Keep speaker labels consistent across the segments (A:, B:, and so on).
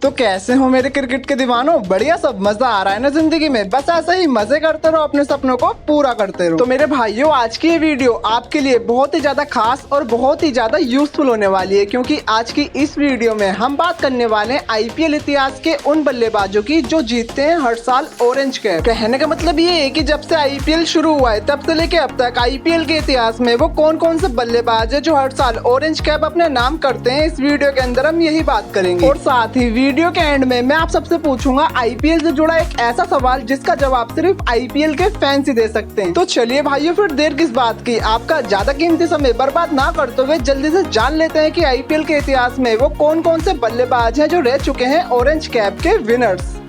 A: तो कैसे हो मेरे क्रिकेट के दीवानों? बढ़िया, सब मजा आ रहा है ना जिंदगी में? बस ऐसे ही मजे करते रहो, अपने सपनों को पूरा करते रहो। तो मेरे भाइयों, आज की ये वीडियो आपके लिए बहुत ही ज्यादा खास और बहुत ही ज्यादा यूजफुल होने वाली है, क्योंकि आज की इस वीडियो में हम बात करने वाले हैं आईपीएल इतिहास के उन बल्लेबाजों की जो जीतते हैं हर साल ऑरेंज कैप। कहने का मतलब ये है कि जब से आईपीएल शुरू हुआ है तब से लेके अब तक आईपीएल के इतिहास में वो कौन कौन से बल्लेबाज है जो हर साल ऑरेंज कैप अपने नाम करते हैं। इस वीडियो के अंदर हम यही बात करेंगे और साथ ही वीडियो के एंड में मैं आप सबसे पूछूंगा आईपीएल से जुड़ा एक ऐसा सवाल जिसका जवाब सिर्फ आईपीएल के फैंस ही दे सकते हैं। तो चलिए भाइयों, फिर देर किस बात की, आपका ज्यादा कीमती समय बर्बाद ना करते हुए जल्दी से जान लेते हैं कि आईपीएल के इतिहास में वो कौन कौन से बल्लेबाज हैं जो रह चुके हैं ऑरेंज कैप के विनर्स।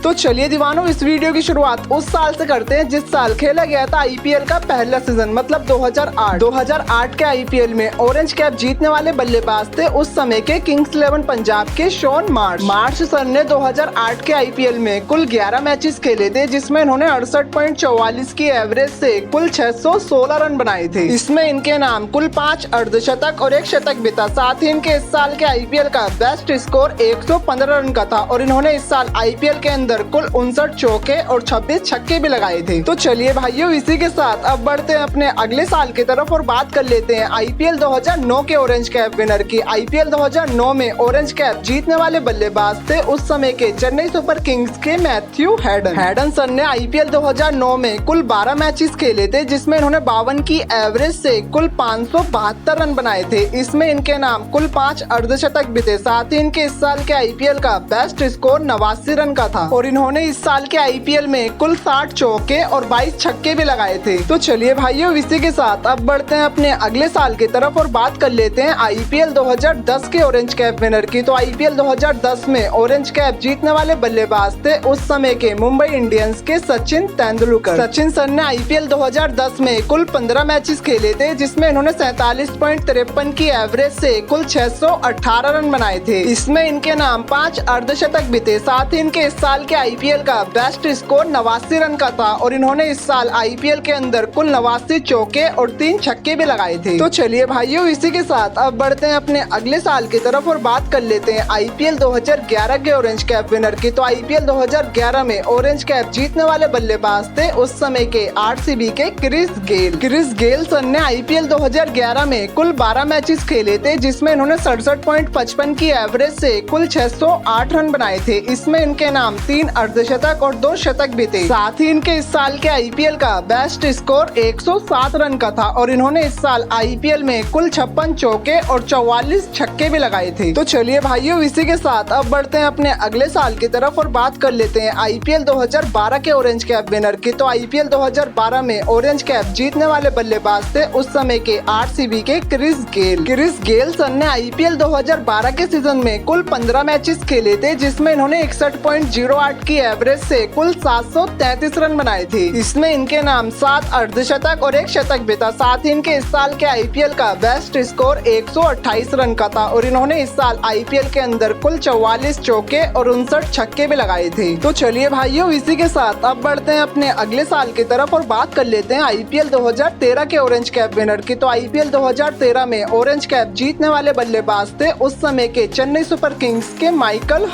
A: तो चलिए दीवानों, इस वीडियो की शुरुआत उस साल से करते हैं जिस साल खेला गया था आईपीएल का पहला सीजन, मतलब 2008 के आईपीएल में ऑरेंज कैप जीतने वाले बल्लेबाज थे उस समय के किंग्स 11 पंजाब के शॉन मार्श सर ने 2008 के आईपीएल में कुल 11 मैचेस खेले थे, जिसमें इन्होंने 68.44 की एवरेज से कुल 616 रन बनाए थे। इसमें इनके नाम कुल 5 अर्धशतक और 1 शतक भी था। साथ ही इनके इस साल के आईपीएल का बेस्ट स्कोर 115 रन का था और इन्होंने इस साल आईपीएल के अंदर कुल 59 चौके और 26 छक्के भी लगाए थे। तो चलिए भाइयों, इसी के साथ अब बढ़ते हैं अपने अगले साल की तरफ और बात कर लेते हैं आईपीएल 2009 के ऑरेंज कैप विनर की। आईपीएल 2009 में ऑरेंज कैप जीतने वाले बल्लेबाज थे उस समय के चेन्नई सुपर किंग्स के मैथ्यू हैडन सर ने आईपीएल 2009 में कुल 12 मैचेस खेले थे, जिसमें इन्होंने 52 की एवरेज से कुल 572 रन बनाए थे। इसमें इनके नाम कुल 5 अर्धशतक भी थे। साथ ही इनके इस साल के आईपीएल का बेस्ट स्कोर 89 रन का था और इन्होंने इस साल के आईपीएल में कुल 60 चौके और 22 छक्के भी लगाए थे। तो चलिए भाइयों, इसी के साथ अब बढ़ते हैं अपने अगले साल की तरफ और बात कर लेते हैं आईपीएल 2010 के ऑरेंज कैप विनर की। तो आईपीएल 2010 में ऑरेंज कैप जीतने वाले बल्लेबाज थे उस समय के मुंबई इंडियंस के सचिन तेंदुलकर। सचिन सर ने आईपीएल 2010 में कुल 15 मैचेस खेले थे, जिसमें इन्होंने 47.53 की एवरेज से कुल 618 रन बनाए थे। इसमें इनके नाम 5 अर्धशतक भी थे। साथ ही इनके इस साल के आईपीएल का बेस्ट स्कोर 89 रन का था और इन्होंने इस साल आईपीएल के अंदर कुल 89 चौके और 3 छक्के भी लगाए थे। तो चलिए भाइयों, इसी के साथ अब बढ़ते हैं अपने अगले साल की तरफ और बात कर लेते हैं आईपीएल 2011 के ऑरेंज कैप विनर की। तो आईपीएल 2011 में ऑरेंज कैप जीतने वाले बल्लेबाज थे उस समय के आरसीबी के क्रिस गेल सर ने आईपीएल 2011 में कुल 12 मैचेस खेले थे, जिसमें इन्होंने 67.55 की एवरेज से कुल 608 रन बनाए थे। इसमें इनके नाम 3 अर्धशतक और 2 शतक भी थे। साथ ही इनके इस साल के आईपीएल का बेस्ट स्कोर 107 रन का था और इन्होंने इस साल आईपीएल में कुल 56 चौके और 44 छक्के भी लगाए थे। तो चलिए भाइयों, इसी के साथ अब बढ़ते हैं अपने अगले साल की तरफ और बात कर लेते हैं आईपीएल 2012 के ऑरेंज कैप विनर की। तो आईपीएल 2012 में ऑरेंज कैप जीतने वाले बल्लेबाज थे उस समय के आरसीबी के क्रिस गेल सर ने आईपीएल 2012 के सीजन में कुल 15 मैचेस खेले थे, जिसमें इन्होंने 61.08 की एवरेज से कुल 733 रन बनाए थे। इसमें इनके नाम 7 अर्धशतक और 1 शतक भी था। साथ ही इनके इस साल के आईपीएल का बेस्ट स्कोर 128 रन का था और इन्होंने इस साल आईपीएल के अंदर कुल 44 चौके और 59 छक्के भी लगाए थे। तो चलिए भाइयों, इसी के साथ अब बढ़ते हैं अपने अगले साल की तरफ और बात कर लेते हैं आईपीएल 2013 के ऑरेंज कैप विनर की। तो आईपीएल 2013 में ऑरेंज कैप जीतने वाले बल्लेबाज थे उस समय के चेन्नई सुपर किंग्स के माइकल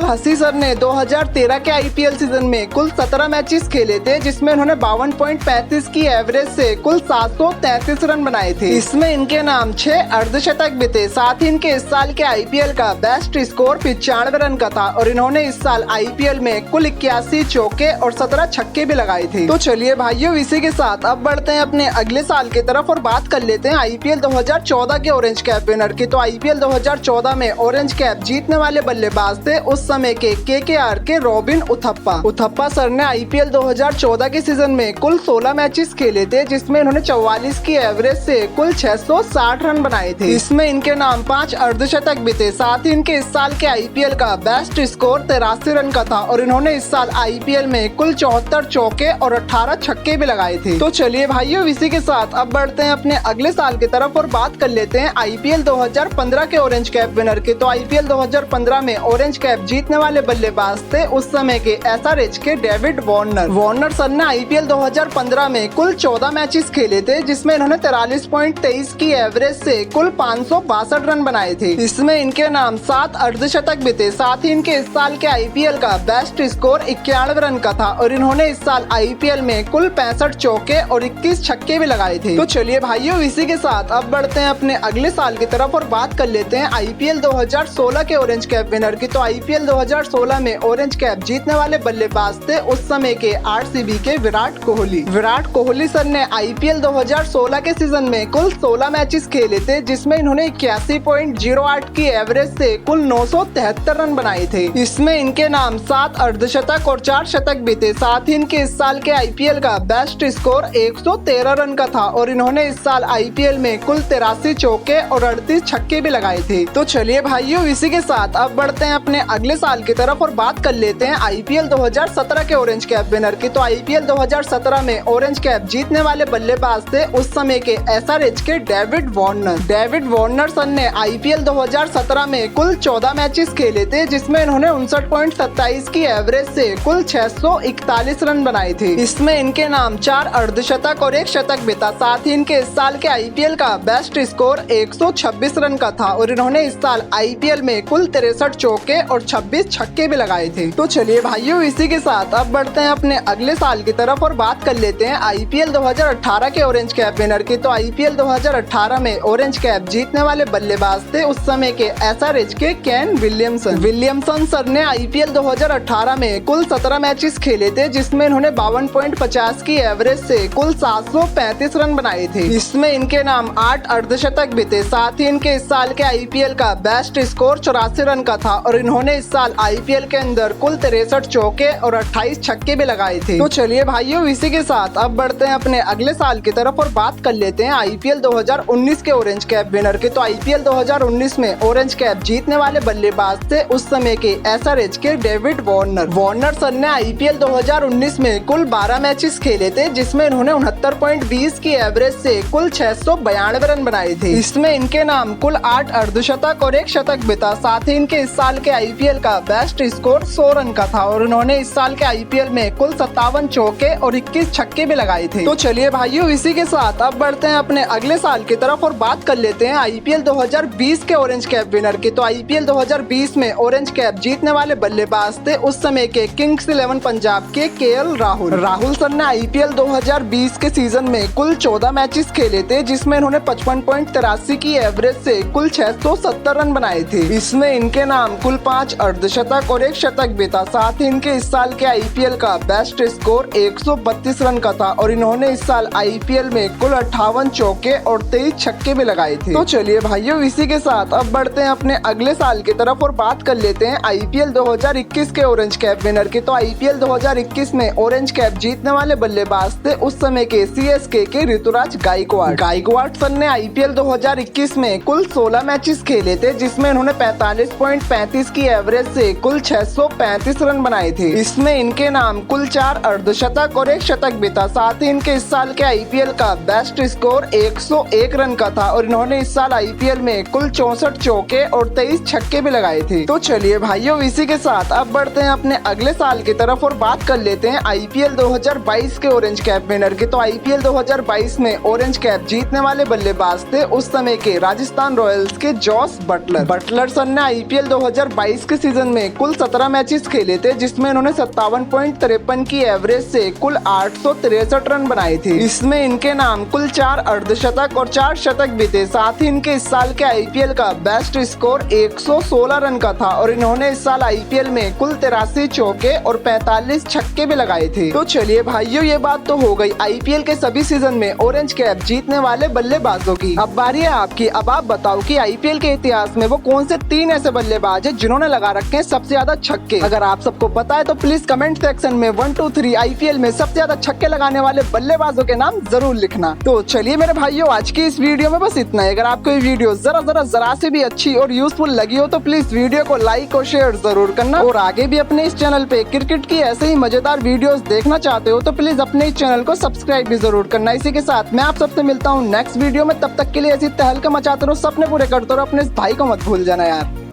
A: हसी सर ने 2013 के आईपीएल सीजन में कुल 17 मैचेस खेले थे, जिसमें उन्होंने 52.35 की एवरेज से कुल 733 रन बनाए थे। इसमें इनके नाम 6 अर्धशतक भी थे। साथ ही इनके इस साल के आईपीएल का बेस्ट स्कोर 95 रन का था और इन्होंने इस साल आईपीएल में कुल 81 चौके और 17 छक्के भी लगाए थे। तो चलिए भाइयों, इसी के साथ अब बढ़ते हैं अपने अगले साल की तरफ और बात कर लेते हैं आईपीएल 2014 के ऑरेंज कैप विनर की। तो आईपीएल 2014 में ऑरेंज कैप जीतने वाले बल्लेबाज थे उस समय के केकेआर के रॉबिन उथप्पा सर ने आईपीएल 2014 के सीजन में कुल 16 मैचेस खेले थे, जिसमें इन्होंने 44 की एवरेज से कुल 660 रन बनाए थे। इसमें इनके नाम 5 अर्धशतक भी थे। साथ ही इनके इस साल के आईपीएल का बेस्ट स्कोर 83 रन का था और इन्होंने इस साल आईपीएल में कुल 74 चौके और 18 छक्के भी लगाए थे। तो चलिए भाइयों, इसी के साथ अब बढ़ते हैं अपने अगले साल की तरफ और बात कर लेते हैं आईपीएल 2015 के ऑरेंज कैप विनर की। तो आईपीएल 2015 में ऑरेंज कैप जीतने वाले बल्लेबाज बल्लेबाज थे उस समय के SRH के डेविड वार्नर। वार्नर सर ने IPL 2015 में कुल 14 मैचेस खेले थे, जिसमें इन्होंने 43.23 की एवरेज से कुल 562 रन बनाए थे। इसमें इनके नाम 7 अर्धशतक भी थे। साथ ही इनके इस साल के IPL का बेस्ट स्कोर 91 रन का था और इन्होंने इस साल IPL में कुल 65 चौके और 21 छक्के भी लगाए थे। तो चलिए भाइयों, इसी के साथ अब बढ़ते हैं अपने अगले साल की तरफ और बात कर लेते हैं IPL 2016 के ऑरेंज कैप विनर की। तो IPL 2016 में ऑरेंज कैप जीतने वाले बल्लेबाज थे उस समय के RCB के विराट कोहली। विराट कोहली सर ने IPL 2016 के सीजन में कुल 16 मैचेस खेले थे, जिसमें इन्होंने 81.08 की एवरेज से कुल 973 रन बनाए थे। इसमें इनके नाम 7 अर्धशतक और 4 शतक भी थे। साथ ही इनके इस साल के IPL का बेस्ट स्कोर 113 रन का था और इन्होंने इस साल IPL में कुल 83 चौके और 38 छक्के भी लगाए थे। तो चलिए भाइयों, इसी के साथ अब बढ़ते हैं अपने अगले साल की तरफ और बात कर लेते हैं IPL 2017 के ऑरेंज कैप विनर की। तो IPL 2017 में ऑरेंज कैप जीतने वाले बल्लेबाज थे उस समय के SRH के David Warner. David Warner sir ने IPL 2017 में कुल 14 मैचेस खेले थे, जिसमें इन्होंने 59.27 की एवरेज से कुल 641 रन बनाए थे। इसमें इनके नाम 4 अर्धशतक और 1 शतक भी था। साथ ही इनके इस साल के IPL का बेस्ट स्कोर 126 रन का था और इन्होंने इस साल IPL में कुल 63 चौके और 26 छक्के भी लगाए थे। तो चलिए भाइयों, इसी के साथ अब बढ़ते हैं अपने अगले साल की तरफ और बात कर लेते हैं IPL 2018 के ऑरेंज कैप विनर की। तो IPL 2018 में ऑरेंज कैप जीतने वाले बल्लेबाज थे उस समय के SRH के केन विलियमसन। विलियमसन सर ने IPL 2018 में कुल 17 मैचेस खेले थे, जिसमें इन्होंने 52.50 की एवरेज से कुल 735 रन बनाए थे। इसमें इनके नाम 8 अर्धशतक भी थे। साथ ही इनके इस साल के IPL का बेस्ट स्कोर 84 रन का था और इन्होंने इस साल IPL के अंदर कुल 63 चौके और 28 छक्के भी लगाए थे। तो चलिए भाइयों, इसी के साथ अब बढ़ते हैं अपने अगले साल की तरफ और बात कर लेते हैं IPL 2019 के ऑरेंज कैप विनर की। तो IPL 2019 में ऑरेंज कैप जीतने वाले बल्लेबाज थे उस समय के SRH के डेविड वार्नर। वार्नर सर ने IPL 2019 में कुल 12 मैचेस खेले थे, जिसमें इन्होंने 69.20 की एवरेज से कुल 692 रन बनाए थे। इसमें इनके नाम कुल 8 अर्धशतक और 1 शतक भी था। साथ ही इनके इस साल के IPL का बेस्ट स्कोर 100 रन का था और उन्होंने इस साल के IPL में कुल 57 चौके और 21 छक्के भी लगाए थे। तो चलिए भाइयों, इसी के साथ अब बढ़ते हैं अपने अगले साल की तरफ और बात कर लेते हैं IPL 2020 के ऑरेंज कैप विनर की। तो IPL 2020 में ऑरेंज कैप जीतने वाले बल्लेबाज थे उस समय के किंग्स 11 पंजाब के KL राहुल। राहुल सर ने IPL 2020 के सीजन में कुल 14 मैचेस खेले थे, जिसमें इन्होंने 55.83 की एवरेज से कुल 670 रन बनाए थे। इसमें इनके नाम कुल 5 अर्धशतक और 1 शतक भी था। साथ ही इनके इस साल के IPL का बेस्ट स्कोर 132 रन का था और इन्होंने इस साल IPL में कुल 58 चौके और 23 छक्के भी लगाए थे। तो चलिए भाइयों, इसी के साथ अब बढ़ते हैं अपने अगले साल की तरफ और बात कर लेते हैं IPL 2021 के ऑरेंज कैप विनर की। तो IPL 2021 में ऑरेंज कैप जीतने वाले बल्लेबाज थे उस समय के CSK के ऋतुराज गायकवाड़। गायकवाड़ सर ने IPL 2021 में कुल 16 मैचेस खेले थे, जिसमें इन्होंने 45.35 की एवरेज से कुल 635 रन बनाए थे। इसमें इनके नाम कुल 4 अर्धशतक और 1 शतक भी था। साथ ही इनके इस साल के IPL का बेस्ट स्कोर 101 रन का था और इन्होंने इस साल IPL में कुल 64 चौके और 23 छक्के भी लगाए थे। तो चलिए भाइयों, इसी के साथ अब बढ़ते हैं अपने अगले साल की तरफ और बात कर लेते हैं IPL 2022 के ऑरेंज कैप विनर की। तो IPL 2022 में ऑरेंज कैप जीतने वाले बल्लेबाज थे उस समय के राजस्थान रॉयल्स के जॉस बटलर। बटलर सर ने IPL 2022 के सीजन में कुल 17 मैचेस खेले थे, जिसमें इन्होंने 57.53 की एवरेज से कुल 863 रन बनाए थे। इसमें इनके नाम कुल 4 अर्धशतक और 4 शतक भी थे। साथ ही इनके इस साल के IPL का बेस्ट स्कोर 116 रन का था और इन्होंने इस साल IPL में कुल 83 चौके और 45 छक्के भी लगाए थे। तो चलिए भाइयों, ये बात तो हो गई IPL के सभी सीजन में ऑरेंज कैप जीतने वाले बल्लेबाजों की। अब बारी है आपकी। अब आप बताओ कि IPL के इतिहास में वो कौन से 3 ऐसे बल्लेबाज हैं जिन्होंने लगा रखे हैं सबसे ज्यादा छक्के। अगर आप सबको पता है तो प्लीज कमेंट सेक्शन में 1 2 3 IPL में सबसे ज्यादा छक्के लगाने वाले बल्लेबाजों के नाम जरूर लिखना। तो चलिए मेरे भाइयों, आज की इस वीडियो में बस इतना ही। अगर आपको ये वीडियो जरा से भी अच्छी और यूजफुल लगी हो तो प्लीज वीडियो को लाइक और शेयर जरूर करना और आगे भी अपने इस चैनल पे क्रिकेट की ऐसे ही मजेदार वीडियोस देखना चाहते हो तो प्लीज अपने इस चैनल को सब्सक्राइब भी जरूर करना। इसी के साथ मैं आप सबसे मिलता हूँ नेक्स्ट वीडियो में। तब तक के लिए ऐसी तहलका मचाते रहो, सपने पूरे करते रहो, अपने इस भाई को मत भूल जाना यार।